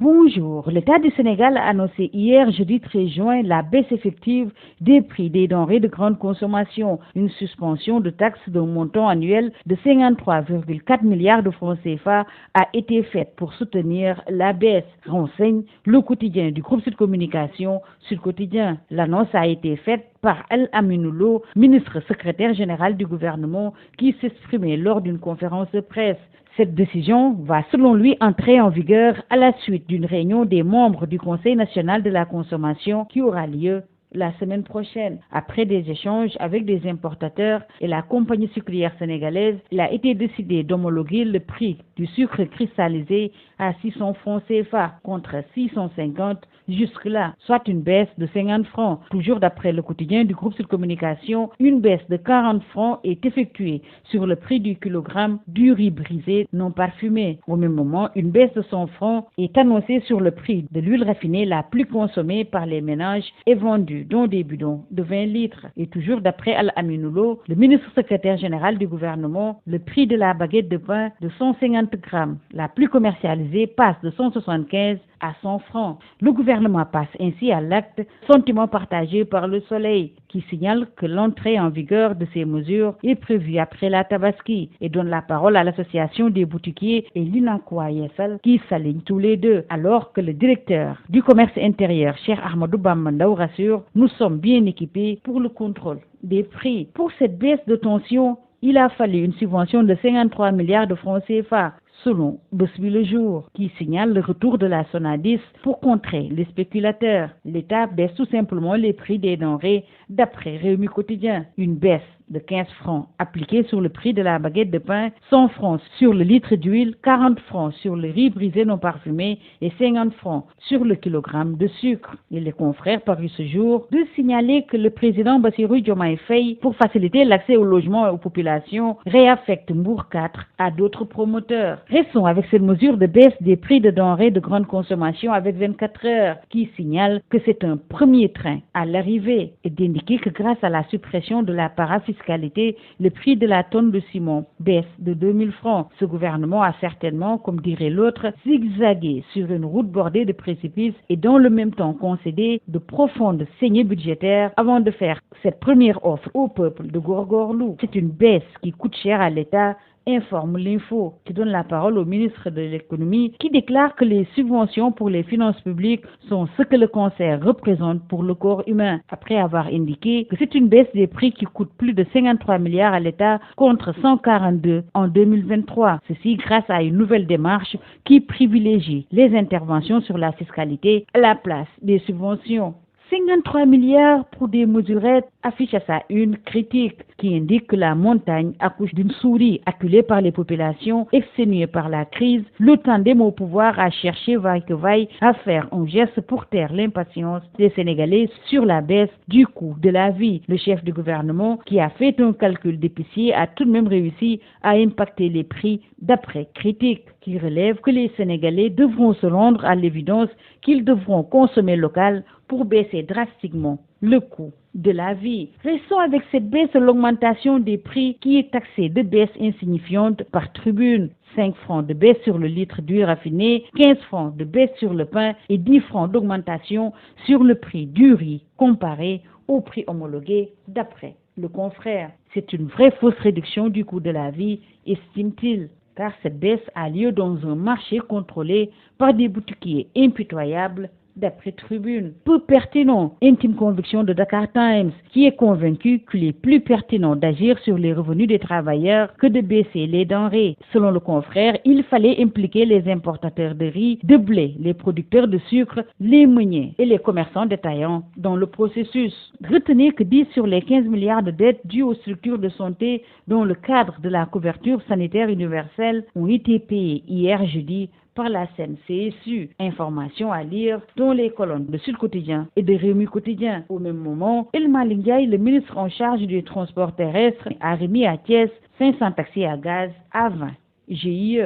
Bonjour. L'État du Sénégal a annoncé hier, jeudi 13 juin, la baisse effective des prix des denrées de grande consommation. Une suspension de taxes d'un montant annuel de 53,4 milliards de francs CFA a été faite pour soutenir la baisse, renseigne le quotidien du groupe Sud Communication, Sud Quotidien. L'annonce a été faite par Al-Aminou Lo, ministre secrétaire général du gouvernement, qui s'exprimait lors d'une conférence de presse. Cette décision va, selon lui, entrer en vigueur à la suite d'une réunion des membres du Conseil national de la consommation qui aura lieu la semaine prochaine. Après des échanges avec des importateurs et la compagnie sucrière sénégalaise, il a été décidé d'homologuer le prix du sucre cristallisé à 600 francs CFA contre 650 jusque-là, soit une baisse de 50 francs. Toujours d'après le quotidien du groupe Sud Communication, une baisse de 40 francs est effectuée sur le prix du kilogramme du riz brisé non parfumé. Au même moment, une baisse de 100 francs est annoncée sur le prix de l'huile raffinée la plus consommée par les ménages et vendue, dont des bidons de 20 litres. Et toujours d'après Al-Aminou Lo, le ministre secrétaire général du gouvernement, le prix de la baguette de pain de 150 grammes, la plus commercialisée, passe de 175 à 100 francs. Le gouvernement passe ainsi à l'acte, sentiment partagé par Le Soleil, qui signale que l'entrée en vigueur de ces mesures est prévue après la Tabaski et donne la parole à l'association des boutiquiers et l'UNACOA Yessal, qui s'alignent tous les deux, alors que le directeur du commerce intérieur, Cheikh Ahmadou Bamba Ndaw, rassure: nous sommes bien équipés pour le contrôle des prix. Pour cette baisse de tension, il a fallu une subvention de 53 milliards de francs CFA, selon Bosby Le Jour, qui signale le retour de la Sonadis pour contrer les spéculateurs. L'État baisse tout simplement les prix des denrées d'après Rewmi Quotidien. Une baisse de 15 francs appliquée sur le prix de la baguette de pain, 100 francs sur le litre d'huile, 40 francs sur le riz brisé non parfumé et 50 francs sur le kilogramme de sucre. Et les confrères parus ce jour de signaler que le président Bassirou Diomaye Faye, pour faciliter l'accès au logement aux populations, réaffecte Mbour 4 à d'autres promoteurs. Restons avec cette mesure de baisse des prix de denrées de grande consommation avec 24 heures, qui signale que c'est un premier train à l'arrivée et d'indiquer que grâce à la suppression de la parafiscalité, le prix de la tonne de ciment baisse de 2000 francs. Ce gouvernement a certainement, comme dirait l'autre, zigzagué sur une route bordée de précipices et dans le même temps concédé de profondes saignées budgétaires avant de faire cette première offre au peuple de Gorgorlou. C'est une baisse qui coûte cher à l'État, informe l'info, qui donne la parole au ministre de l'économie, qui déclare que les subventions pour les finances publiques sont ce que le cancer représente pour le corps humain, après avoir indiqué que c'est une baisse des prix qui coûte plus de 53 milliards à l'État contre 142 en 2023. Ceci grâce à une nouvelle démarche qui privilégie les interventions sur la fiscalité à la place des subventions. 53 milliards pour des mesurettes affiche à sa une critique qui indique que la montagne accouche d'une souris acculée par les populations exténuées par la crise. Le tandem au pouvoir a cherché vaille que vaille à faire un geste pour taire l'impatience des Sénégalais sur la baisse du coût de la vie. Le chef du gouvernement, qui a fait un calcul d'épicier, a tout de même réussi à impacter les prix d'après critique, qui relève que les Sénégalais devront se rendre à l'évidence qu'ils devront consommer local pour baisser drastiquement le coût de la vie. Restons avec cette baisse de l'augmentation des prix qui est taxée de baisse insignifiante par tribune. 5 francs de baisse sur le litre d'huile raffinée, 15 francs de baisse sur le pain et 10 francs d'augmentation sur le prix du riz comparé au prix homologué d'après le confrère. C'est une vraie fausse réduction du coût de la vie, estime-t-il, car cette baisse a lieu dans un marché contrôlé par des boutiquiers impitoyables, d'après Tribune. Peu pertinent, intime conviction de Dakar Times, qui est convaincu qu'il est plus pertinent d'agir sur les revenus des travailleurs que de baisser les denrées. Selon le confrère, il fallait impliquer les importateurs de riz, de blé, les producteurs de sucre, les meuniers et les commerçants détaillants dans le processus. Retenez que 10 sur les 15 milliards de dettes dues aux structures de santé dans le cadre de la couverture sanitaire universelle ont été payées hier jeudi par la CNCSU. Information à lire dans les colonnes de Sud Quotidien et de Rewmi Quotidien. Au même moment, El Malick Ndiaye, le ministre en charge du transport terrestre, a remis à Thiès 500 taxis à gaz à 20 GIE.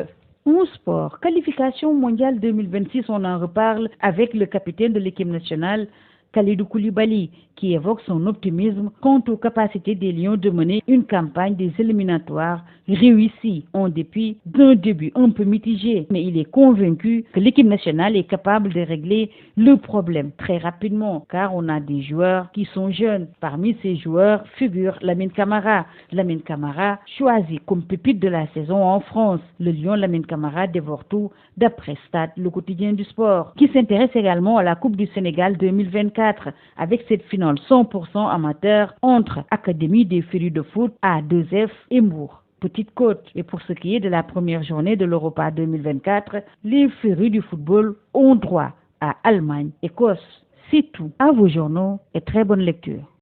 En sport, qualification mondiale 2026, on en reparle avec le capitaine de l'équipe nationale, Kalidou Koulibaly, qui évoque son optimisme quant aux capacités des Lions de mener une campagne des éliminatoires réussie en dépit d'un début un peu mitigé. Mais il est convaincu que l'équipe nationale est capable de régler le problème très rapidement car on a des joueurs qui sont jeunes. Parmi ces joueurs figure Lamine Camara. Lamine Camara choisi comme pépite de la saison en France. Le Lion Lamine Camara dévore tout d'après Stade, le quotidien du sport, qui s'intéresse également à la Coupe du Sénégal 2024 avec cette finale 100% amateur entre Académie des Férus de foot A2F et Mbour Petite Côte. Et pour ce qui est de la première journée de l'Europa 2024, les Férus du football ont droit à Allemagne, Écosse. C'est tout. À vos journaux et très bonne lecture.